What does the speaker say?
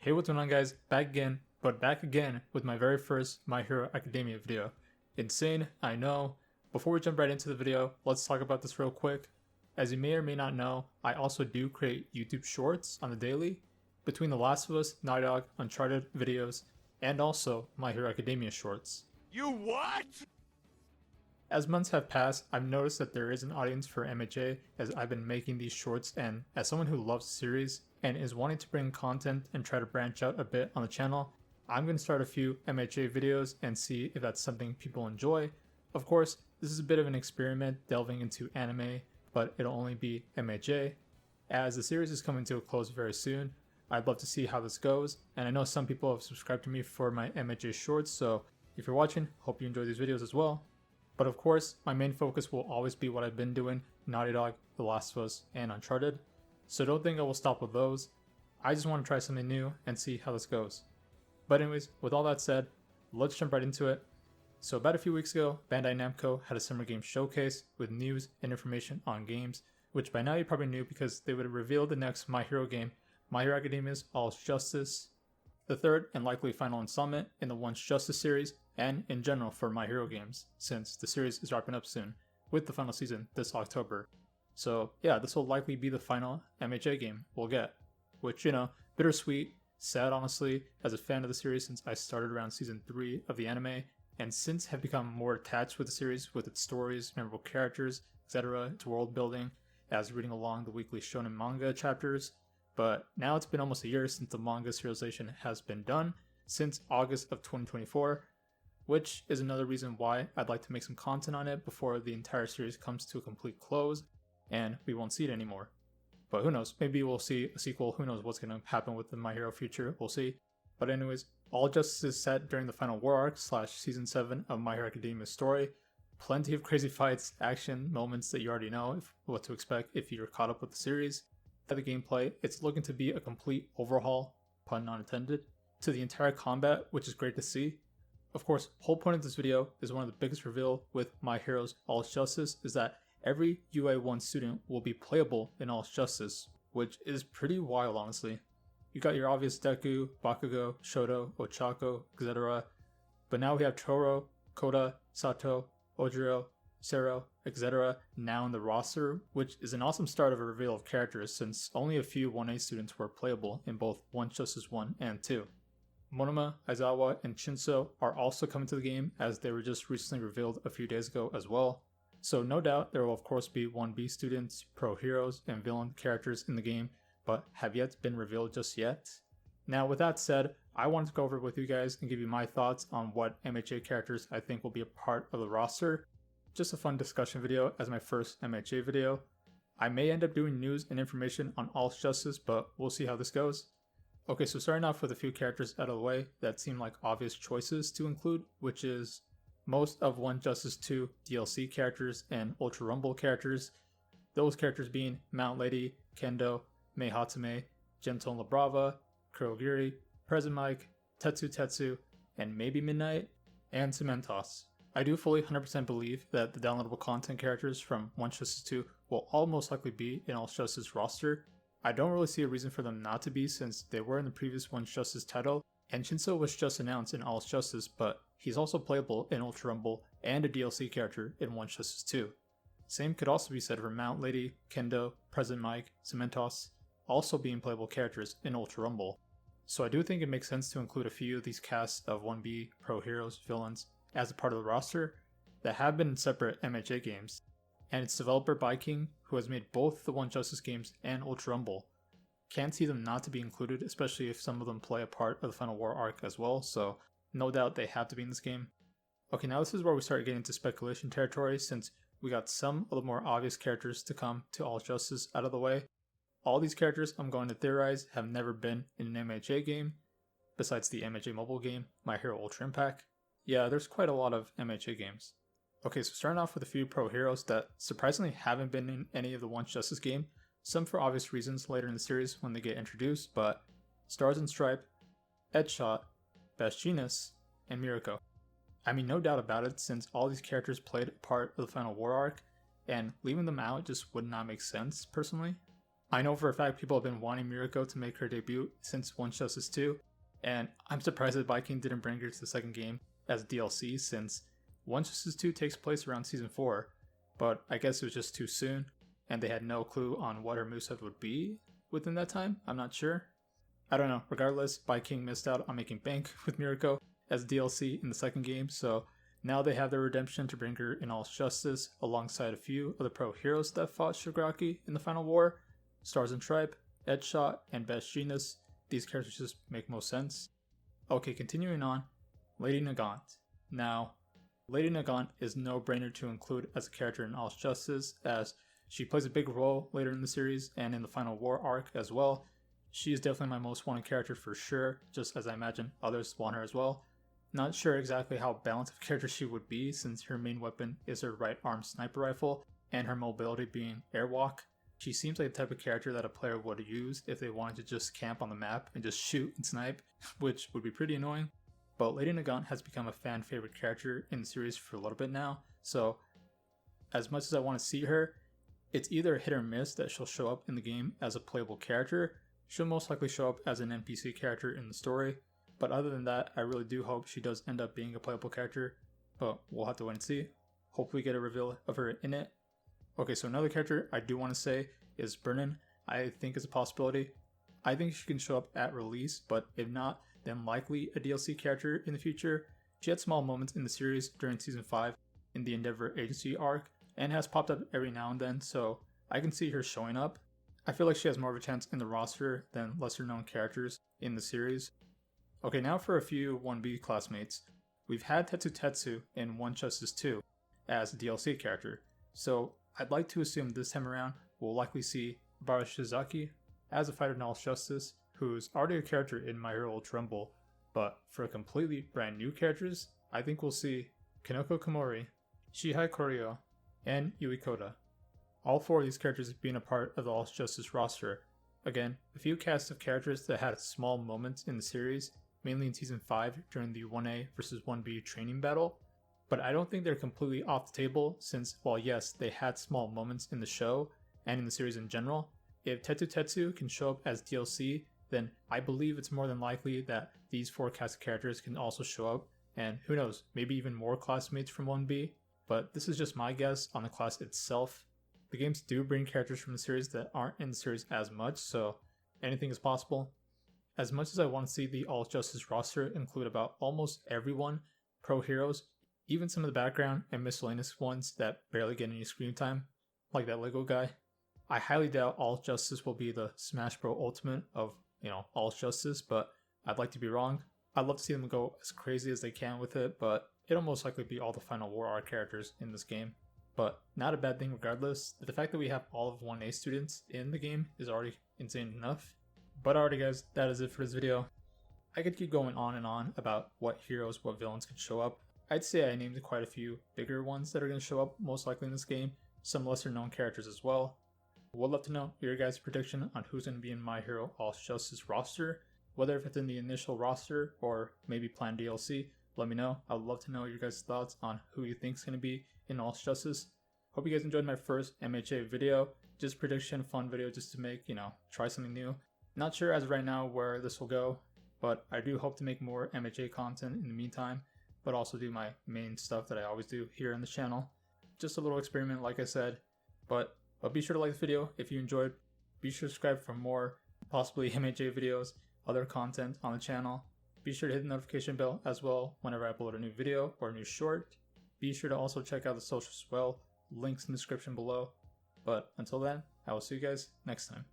Hey, what's going on, guys? Back again, but back again with my very first My Hero Academia video. Insane, I know. Before we jump right into the video, let's talk about this real quick. As you may or may not know, I also do create YouTube shorts on the daily, between The Last of Us, Naughty Dog, Uncharted videos, and also My Hero Academia shorts. You what? As months have passed, I've noticed that there is an audience for MHA as I've been making these shorts, and as someone who loves the series and is wanting to bring content and try to branch out a bit on the channel, I'm going to start a few MHA videos and see if that's something people enjoy. Of course, this is a bit of an experiment delving into anime, but it'll only be MHA. As the series is coming to a close very soon, I'd love to see how this goes, and I know some people have subscribed to me for my MHA shorts, so if you're watching, hope you enjoy these videos as well. But of course, my main focus will always be what I've been doing, Naughty Dog, The Last of Us, and Uncharted. So don't think I will stop with those. I just want to try something new and see how this goes. But anyways, with all that said, let's jump right into it. So about a few weeks ago, Bandai Namco had a summer game showcase with news and information on games, which by now you probably knew because they would reveal the next My Hero game, My Hero Academia's All Justice, the third and likely final installment in the Once Justice series, and in general for My Hero games, since the series is wrapping up soon, with the final season this October. So yeah, this will likely be the final MHA game we'll get, which, bittersweet, sad honestly, as a fan of the series since I started around season 3 of the anime, and since have become more attached with the series, with its stories, memorable characters, etc., its world building, as reading along the weekly shonen manga chapters. But now it's been almost a year since the manga serialization has been done, since August of 2024, which is another reason why I'd like to make some content on it before the entire series comes to a complete close and we won't see it anymore. But who knows, maybe we'll see a sequel, who knows what's going to happen with the My Hero future, we'll see. But anyways, All Justice is set during the final war arc / season 7 of My Hero Academia's story. Plenty of crazy fights, action, moments that you already know what to expect if you're caught up with the series. The gameplay, it's looking to be a complete overhaul, pun not intended, to the entire combat, which is great to see. Of course, whole point of this video is one of the biggest reveal with My Hero's All Justice is that every UA1 student will be playable in All Justice, which is pretty wild honestly. You got your obvious Deku, Bakugo, Shoto, Ochako, etc. But now we have Choro, Koda, Sato, Ojiro, Sero, etc. now in the roster, which is an awesome start of a reveal of characters since only a few 1A students were playable in both Once Justice 1 and 2. Monoma, Aizawa, and Shinso are also coming to the game as they were just recently revealed a few days ago as well. So no doubt there will of course be 1B students, pro heroes, and villain characters in the game, but have yet been revealed just yet. Now with that said, I wanted to go over it with you guys and give you my thoughts on what MHA characters I think will be a part of the roster. Just a fun discussion video as my first MHA video. I may end up doing news and information on All Justice, but we'll see how this goes. Okay, so starting off with a few characters out of the way that seem like obvious choices to include, which is most of One Justice 2 DLC characters and Ultra Rumble characters. Those characters being Mount Lady, Kendo, Mei Hatsume, Gentle Labrava, Kurogiri, Present Mike, Tetsu, and maybe Midnight, and Cementos. I do fully 100% believe that the downloadable content characters from One Justice 2 will all most likely be in All Justice roster. I don't really see a reason for them not to be since they were in the previous One Justice title, and Shinso was just announced in All Justice, but he's also playable in Ultra Rumble and a DLC character in One Justice 2. Same could also be said for Mount Lady, Kendo, Present Mike, Cementos, also being playable characters in Ultra Rumble. So I do think it makes sense to include a few of these casts of 1B, pro heroes, villains, as a part of the roster that have been in separate MHA games, and its developer Viking, who has made both the One Justice games and Ultra Rumble. Can't see them not to be included, especially if some of them play a part of the Final War arc as well, so no doubt they have to be in this game. Okay, now this is where we start getting into speculation territory since we got some of the more obvious characters to come to All Justice out of the way. All these characters I'm going to theorize have never been in an MHA game, besides the MHA mobile game, My Hero Ultra Impact. Yeah, there's quite a lot of MHA games. Okay, so starting off with a few pro heroes that surprisingly haven't been in any of the Once Justice game, some for obvious reasons later in the series when they get introduced, but Stars and Stripe, Edshot, Best Genius, and Mirako. I mean, no doubt about it since all these characters played a part of the Final War arc, and leaving them out just would not make sense personally. I know for a fact people have been wanting Mirko to make her debut since One Justice 2, and I'm surprised that Viking didn't bring her to the second game as DLC since One Justice 2 takes place around Season 4, but I guess it was just too soon, and they had no clue on what her moveset would be within that time. I'm not sure. I don't know. Regardless, Viking missed out on making bank with Mirko as DLC in the second game, so now they have their redemption to bring her in All Justice alongside a few of the pro heroes that fought Shigaraki in the final war. Stars and Stripe, Edgeshot, and Best Genius. These characters just make most sense. Okay, continuing on, Lady Nagant. Now, Lady Nagant is no brainer to include as a character in All Justice, as she plays a big role later in the series and in the final war arc as well. She is definitely my most wanted character for sure, just as I imagine others want her as well. Not sure exactly how balanced of a character she would be since her main weapon is her right arm sniper rifle and her mobility being airwalk. She seems like the type of character that a player would use if they wanted to just camp on the map and just shoot and snipe, which would be pretty annoying. But Lady Nagant has become a fan favorite character in the series for a little bit now, so as much as I want to see her, it's either a hit or miss that she'll show up in the game as a playable character. She'll most likely show up as an NPC character in the story, but other than that, I really do hope she does end up being a playable character, but we'll have to wait and see. Hopefully we get a reveal of her in it. Okay, so another character I do want to say is Brennan. I think is a possibility. I think she can show up at release, but if not, then likely a DLC character in the future. She had small moments in the series during Season 5 in the Endeavor Agency arc, and has popped up every now and then, so I can see her showing up. I feel like she has more of a chance in the roster than lesser known characters in the series. Okay, now for a few 1B classmates. We've had Tetsu in One Justice 2 as a DLC character, so I'd like to assume this time around we'll likely see Bara Shizaki as a fighter in All Justice, who's already a character in My Hero Ultra Rumble, but for completely brand new characters, I think we'll see Kanoko Komori, Shihei Koryo, and Yui Koda. All four of these characters being a part of the All Justice roster. Again, a few casts of characters that had small moments in the series, mainly in Season 5 during the 1A versus 1B training battle, but I don't think they're completely off the table since, while yes, they had small moments in the show and in the series in general, if Tetsu can show up as DLC, then I believe it's more than likely that these four cast of characters can also show up, and who knows, maybe even more classmates from 1B, but this is just my guess on the class itself. The games do bring characters from the series that aren't in the series as much, so anything is possible. As much as I want to see the All Justice roster include about almost everyone, pro heroes, even some of the background and miscellaneous ones that barely get any screen time, like that Lego guy, I highly doubt All Justice will be the Smash Bros. Ultimate of, All Justice, but I'd like to be wrong. I'd love to see them go as crazy as they can with it, but it'll most likely be all the Final War arc characters in this game. But not a bad thing regardless. The fact that we have all of 1A students in the game is already insane enough. But alrighty guys, that is it for this video. I could keep going on and on about what heroes, what villains could show up. I'd say I named quite a few bigger ones that are going to show up most likely in this game, some lesser known characters as well. Would love to know your guys' prediction on who's going to be in My Hero All Justice roster, whether if it's in the initial roster or maybe planned DLC. Let me know. I would love to know your guys' thoughts on who you think is going to be in All Justice. Hope you guys enjoyed my first MHA video. Just prediction, fun video just to make, try something new. Not sure as of right now where this will go, but I do hope to make more MHA content in the meantime, but also do my main stuff that I always do here on the channel. Just a little experiment like I said, but be sure to like this video if you enjoyed. Be sure to subscribe for more, possibly MHA videos, other content on the channel. Be sure to hit the notification bell as well whenever I upload a new video or a new short. Be sure to also check out the socials as well, links in the description below. But until then, I will see you guys next time.